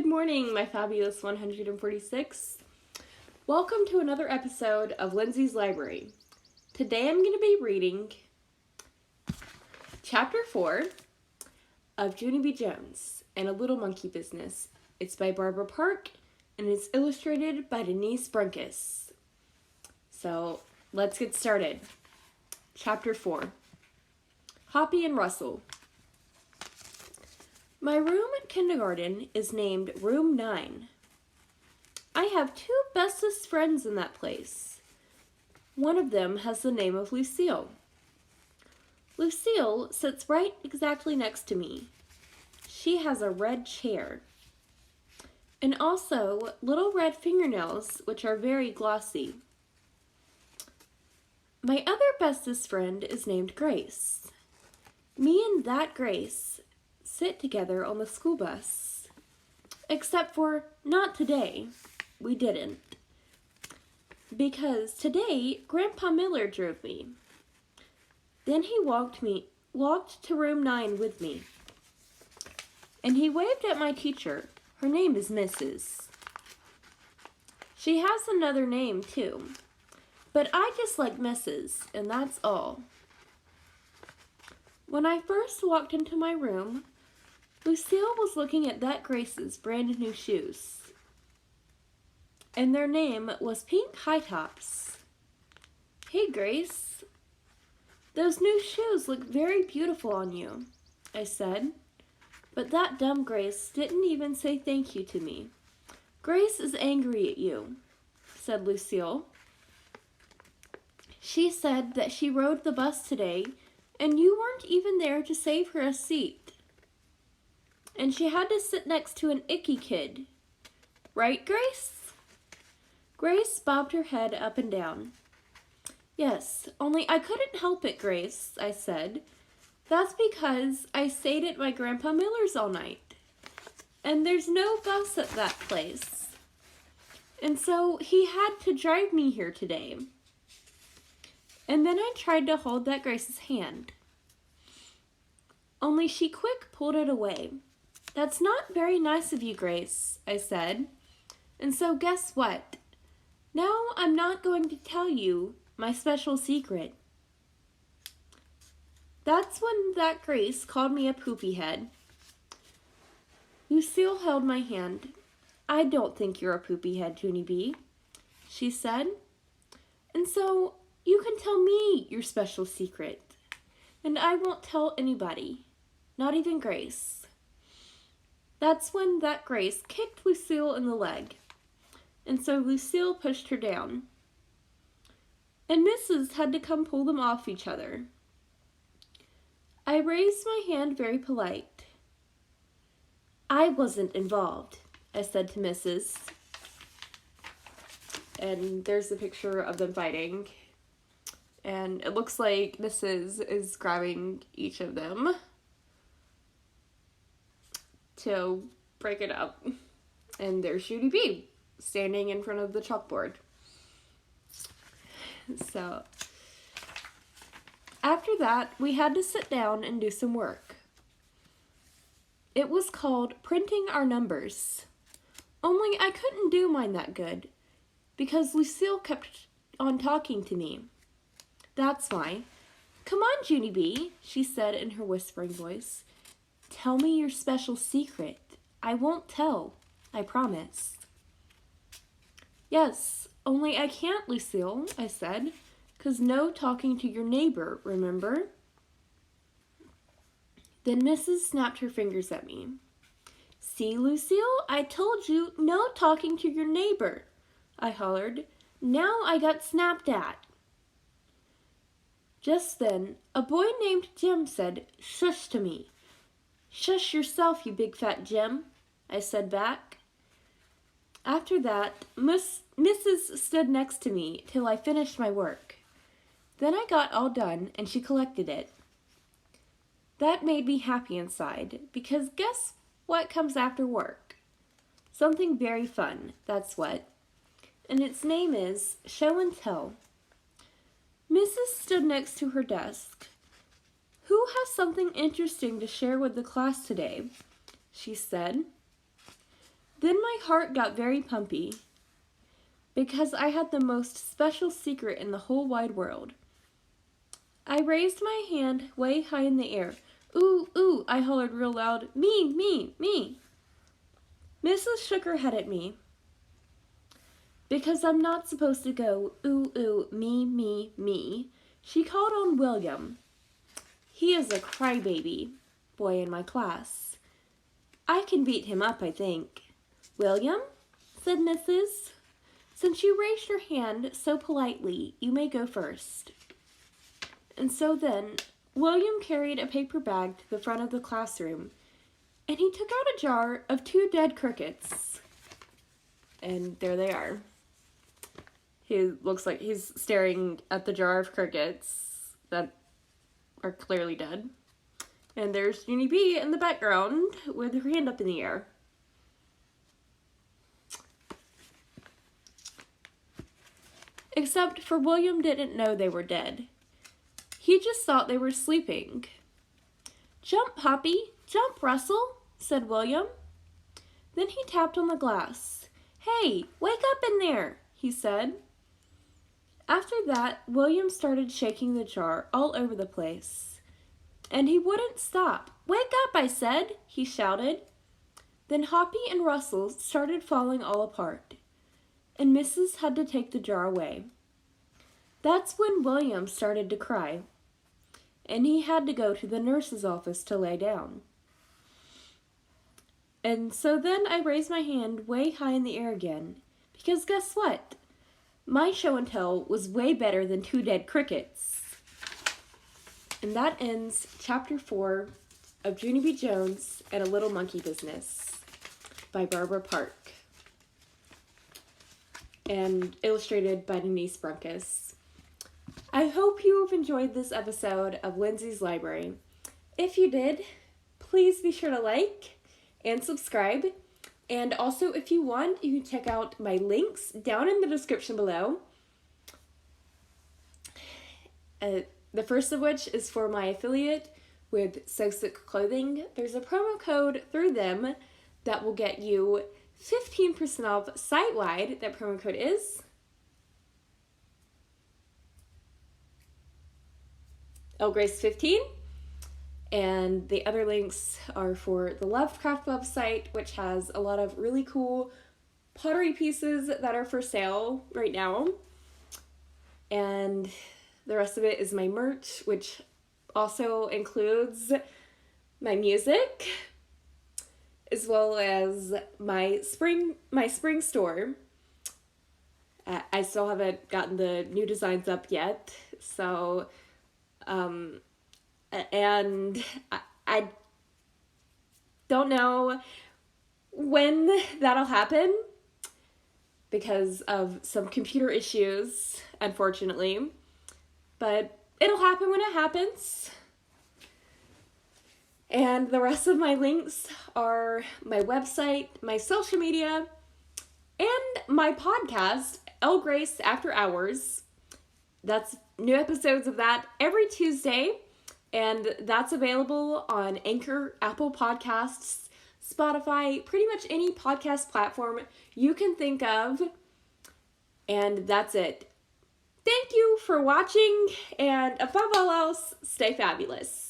morning, my fabulous 146. Welcome to another episode of Lindsay's Library. Today I'm going to be reading Chapter 4 of Junie B. Jones and a Little Monkey Business. It's by Barbara Park and it's illustrated by Denise Brunkus. So let's get started. Chapter 4. Hoppy and Russell. My room in kindergarten is named Room 9. I have two bestest friends in that place. One of them has the name of Lucille. Lucille sits right exactly next to me. She has a red chair. And also little red fingernails, which are very glossy. My other bestest friend is named Grace. Me and that Grace sit together on the school bus. Except for not today. We didn't. Because today, Grandpa Miller drove me. Then he walked to room 9 with me. And he waved at my teacher. Her name is Mrs. She has another name too. But I just like Mrs., and that's all. When I first walked into my room, Lucille was looking at that Grace's brand new shoes. And their name was Pink High Tops. Hey, Grace. Those new shoes look very beautiful on you, I said. But that dumb Grace didn't even say thank you to me. Grace is angry at you, said Lucille. She said that she rode the bus today and you weren't even there to save her a seat. And she had to sit next to an icky kid. Right, Grace? Grace bobbed her head up and down. Yes, only I couldn't help it, Grace, I said. That's because I stayed at my Grandpa Miller's all night. And there's no bus at that place. And so he had to drive me here today. And then I tried to hold that Grace's hand. Only she quick pulled it away. That's not very nice of you, Grace, I said. And so guess what? Now I'm not going to tell you my special secret. That's when that Grace called me a poopy head. Lucille held my hand. I don't think you're a poopy head, Junie B, she said. And so you can tell me your special secret. And I won't tell anybody, not even Grace. That's when that Grace kicked Lucille in the leg. And so Lucille pushed her down. And Mrs. had to come pull them off each other. I raised my hand very polite. I wasn't involved, I said to Mrs. And there's a picture of them fighting. And it looks like Mrs. is grabbing each of them to break it up. And there's Junie B standing in front of the chalkboard. So, after that, we had to sit down and do some work. It was called printing our numbers. Only I couldn't do mine that good, because Lucille kept on talking to me. That's why. Come on, Junie B, she said in her whispering voice. Tell me your special secret. I won't tell, I promise. Yes, only I can't, Lucille, I said, 'cause no talking to your neighbor, remember? Then Mrs. snapped her fingers at me. See, Lucille, I told you no talking to your neighbor, I hollered. Now I got snapped at. Just then, a boy named Jim said, shush to me. Shush yourself, you big fat Jim, I said back. After that, Mrs. stood next to me till I finished my work. Then I got all done and she collected it. That made me happy inside, because guess what comes after work? Something very fun, that's what. And its name is Show and Tell. Mrs. stood next to her desk. Who has something interesting to share with the class today? She said. Then my heart got very pumpy, because I had the most special secret in the whole wide world. I raised my hand way high in the air. Ooh, ooh, I hollered real loud. Me, me, me. Mrs. shook her head at me. Because I'm not supposed to go, ooh, ooh, me, me, me. She called on William. He is a crybaby boy in my class. I can beat him up, I think. William, said Mrs. Since you raised your hand so politely, you may go first. And so then, William carried a paper bag to the front of the classroom, and he took out a jar of 2 dead crickets. And there they are. He looks like he's staring at the jar of crickets that are clearly dead. And there's Junie B in the background with her hand up in the air. Except for William didn't know they were dead. He just thought they were sleeping. Jump, Poppy, jump, Russell, said William. Then he tapped on the glass. Hey, wake up in there, he said. After that, William started shaking the jar all over the place. And he wouldn't stop. Wake up, I said, he shouted. Then Hoppy and Russell started falling all apart, and Mrs. had to take the jar away. That's when William started to cry, and he had to go to the nurse's office to lay down. And so then I raised my hand way high in the air again, because guess what? My show and tell was way better than 2 dead crickets. And that ends Chapter 4 of Junie B. Jones and a Little Monkey Business by Barbara Park, and illustrated by Denise Brunkus. I hope you have enjoyed this episode of Lindsay's Library. If you did, please be sure to like and subscribe. And also, if you want, you can check out my links down in the description below. The first of which is for my affiliate with So Sick Clothing. There's a promo code through them that will get you 15% off site-wide. That promo code is Grace15. And the other links are for the Lovecraft website, which has a lot of really cool pottery pieces that are for sale right now. And the rest of it is my merch, which also includes my music, as well as my spring store. I still haven't gotten the new designs up yet, so and I don't know when that'll happen because of some computer issues, unfortunately, but it'll happen when it happens. And the rest of my links are my website, my social media, and my podcast, El Grace After Hours. That's new episodes of that every Tuesday, and that's available on Anchor, Apple Podcasts, Spotify, pretty much any podcast platform you can think of. And that's it. Thank you for watching, and above all else, stay fabulous.